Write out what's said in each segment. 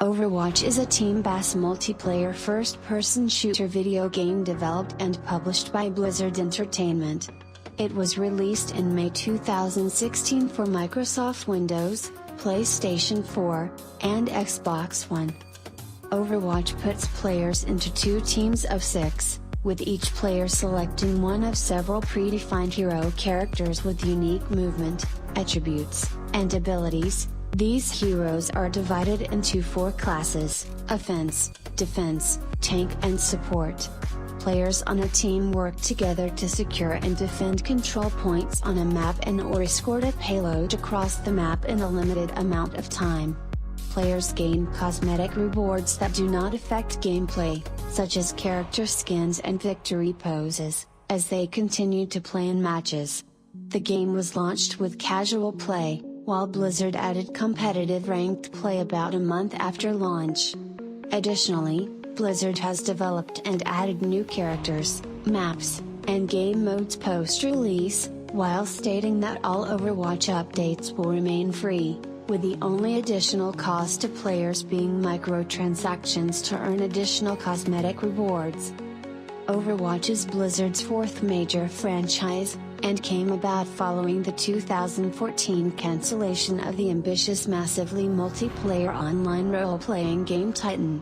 Overwatch is a team-based multiplayer first-person shooter video game developed and published by Blizzard Entertainment. It was released in May 2016 for Microsoft Windows, PlayStation 4, and Xbox One. Overwatch puts players into two teams of 6, with each player selecting one of several predefined hero characters with unique movement, attributes, and abilities. These heroes are divided into 4 classes: offense, defense, tank and support. Players on a team work together to secure and defend control points on a map and/or escort a payload across the map in a limited amount of time. Players gain cosmetic rewards that do not affect gameplay, such as character skins and victory poses, as they continue to play in matches. The game was launched with casual play, while Blizzard added competitive ranked play about a month after launch. Additionally, Blizzard has developed and added new characters, maps, and game modes post-release, while stating that all Overwatch updates will remain free, with the only additional cost to players being microtransactions to earn additional cosmetic rewards. Overwatch is Blizzard's 4th major franchise, and came about following the 2014 cancellation of the ambitious massively multiplayer online role-playing game Titan.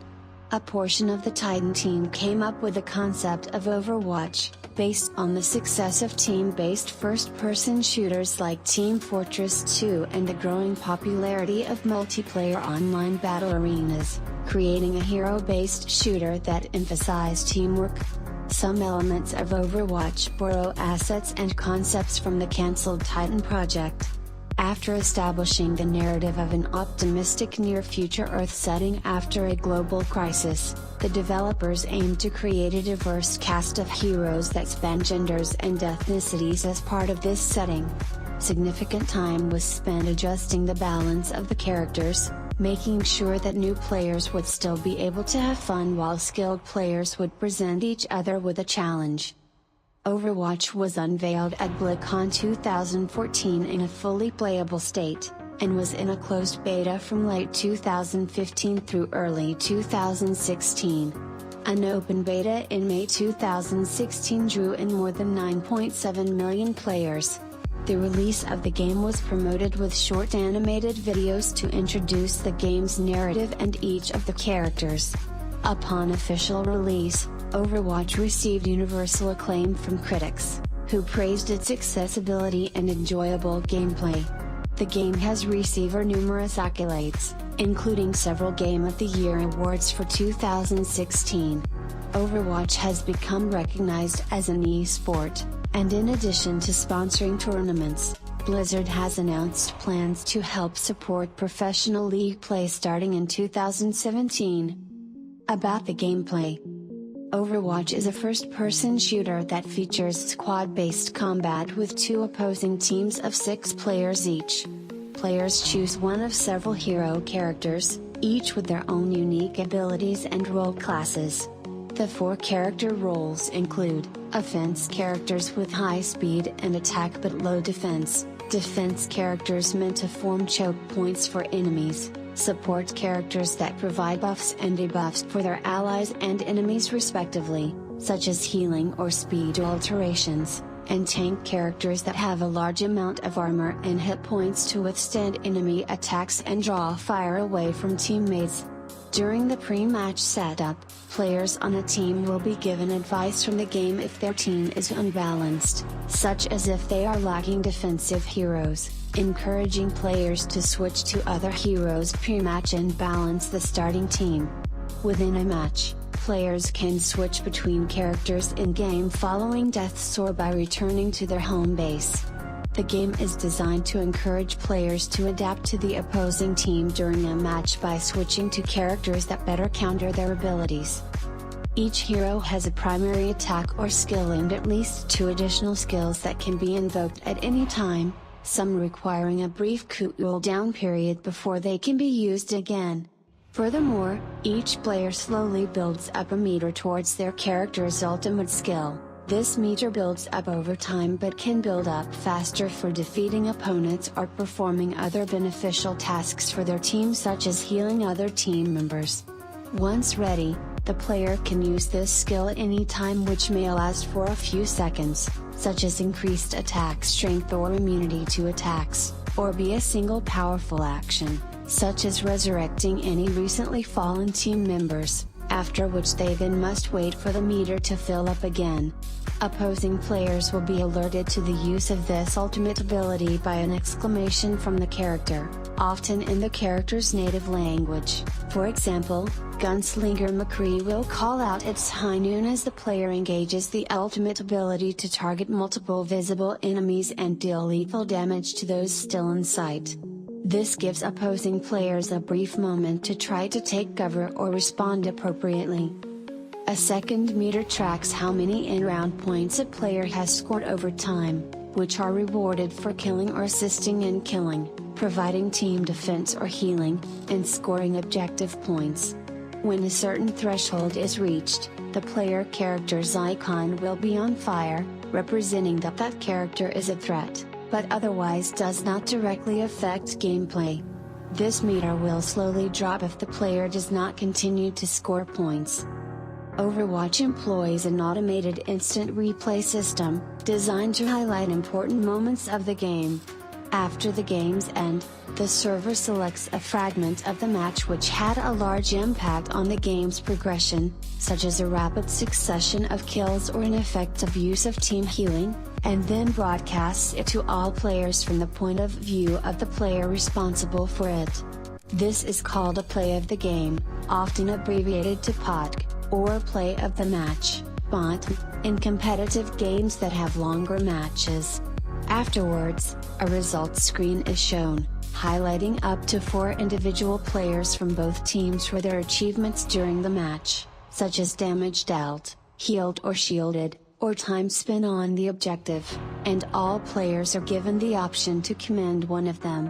A portion of the Titan team came up with the concept of Overwatch, based on the success of team-based first-person shooters like Team Fortress 2 and the growing popularity of multiplayer online battle arenas, creating a hero-based shooter that emphasized teamwork. Some elements of Overwatch borrow assets and concepts from the cancelled Titan project. After establishing the narrative of an optimistic near-future Earth setting after a global crisis, the developers aimed to create a diverse cast of heroes that span genders and ethnicities as part of this setting. Significant time was spent adjusting the balance of the characters, making sure that new players would still be able to have fun while skilled players would present each other with a challenge. Overwatch was unveiled at BlizzCon 2014 in a fully playable state, and was in a closed beta from late 2015 through early 2016. An open beta in May 2016 drew in more than 9.7 million players. The release of the game was promoted with short animated videos to introduce the game's narrative and each of the characters. Upon official release, Overwatch received universal acclaim from critics, who praised its accessibility and enjoyable gameplay. The game has received numerous accolades, including several Game of the Year awards for 2016. Overwatch has become recognized as an e-sport, and in addition to sponsoring tournaments, Blizzard has announced plans to help support professional league play starting in 2017. About the gameplay. Overwatch is a first-person shooter that features squad-based combat with 2 opposing teams of 6 players each. Players choose one of several hero characters, each with their own unique abilities and role classes. The 4 character roles include: offense characters with high speed and attack but low defense, defense characters meant to form choke points for enemies, support characters that provide buffs and debuffs for their allies and enemies respectively, such as healing or speed alterations, and tank characters that have a large amount of armor and hit points to withstand enemy attacks and draw fire away from teammates. During the pre-match setup, players on a team will be given advice from the game if their team is unbalanced, such as if they are lacking defensive heroes, encouraging players to switch to other heroes pre-match and balance the starting team. Within a match, players can switch between characters in-game following deaths or by returning to their home base. The game is designed to encourage players to adapt to the opposing team during a match by switching to characters that better counter their abilities. Each hero has a primary attack or skill and at least 2 additional skills that can be invoked at any time, some requiring a brief cooldown period before they can be used again. Furthermore, each player slowly builds up a meter towards their character's ultimate skill, This meter builds up over time but can build up faster for defeating opponents or performing other beneficial tasks for their team, such as healing other team members. Once ready, the player can use this skill at any time, which may last for a few seconds, such as increased attack strength or immunity to attacks, or be a single powerful action, such as resurrecting any recently fallen team members, after which they then must wait for the meter to fill up again. Opposing players will be alerted to the use of this ultimate ability by an exclamation from the character, often in the character's native language. For example, Gunslinger McCree will call out its high noon as the player engages the ultimate ability to target multiple visible enemies and deal lethal damage to those still in sight. This gives opposing players a brief moment to try to take cover or respond appropriately. A second meter tracks how many in-round points a player has scored over time, which are rewarded for killing or assisting in killing, providing team defense or healing, and scoring objective points. When a certain threshold is reached, the player character's icon will be on fire, representing that that character is a threat, but otherwise does not directly affect gameplay. This meter will slowly drop if the player does not continue to score points. Overwatch employs an automated instant replay system, designed to highlight important moments of the game. After the game's end, the server selects a fragment of the match which had a large impact on the game's progression, such as a rapid succession of kills or an effective use of team healing, and then broadcasts it to all players from the point of view of the player responsible for it. This is called a play of the game, often abbreviated to POTG, or play of the match, BOT, in competitive games that have longer matches. Afterwards, a results screen is shown, highlighting up to 4 individual players from both teams for their achievements during the match, such as damage dealt, healed or shielded, or time spent on the objective, and all players are given the option to commend one of them.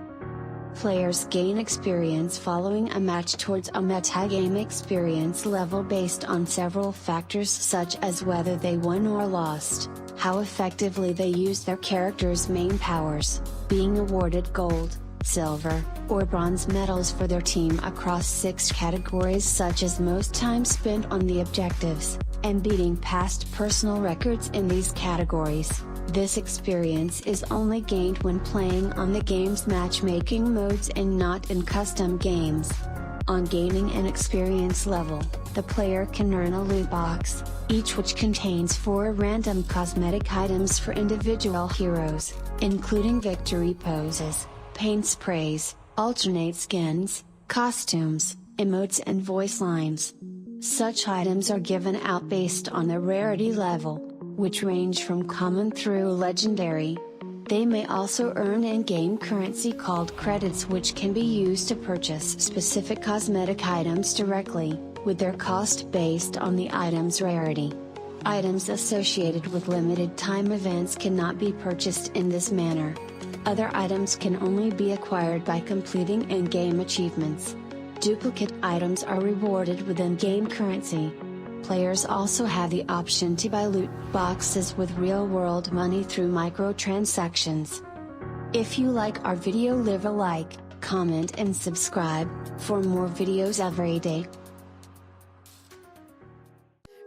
Players gain experience following a match towards a metagame experience level based on several factors, such as whether they won or lost, how effectively they used their character's main powers, being awarded gold, silver, or bronze medals for their team across 6 categories, such as most time spent on the objectives, and beating past personal records in these categories. This experience is only gained when playing on the game's matchmaking modes and not in custom games. On gaining an experience level, the player can earn a loot box, each which contains 4 random cosmetic items for individual heroes, including victory poses, paint sprays, alternate skins, costumes, emotes and voice lines. Such items are given out based on the rarity level, which range from common through legendary. They may also earn in-game currency called credits, which can be used to purchase specific cosmetic items directly, with their cost based on the item's rarity. Items associated with limited time events cannot be purchased in this manner. Other items can only be acquired by completing in-game achievements. Duplicate items are rewarded with in-game currency. Players also have the option to buy loot boxes with real-world money through microtransactions. If you like our video, leave a like, comment and subscribe, for more videos every day.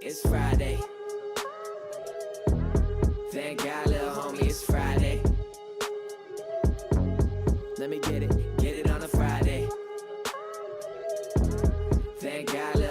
It's Friday. Thank God, little homie, it's Friday. Let me get it on a Friday. Thank God, little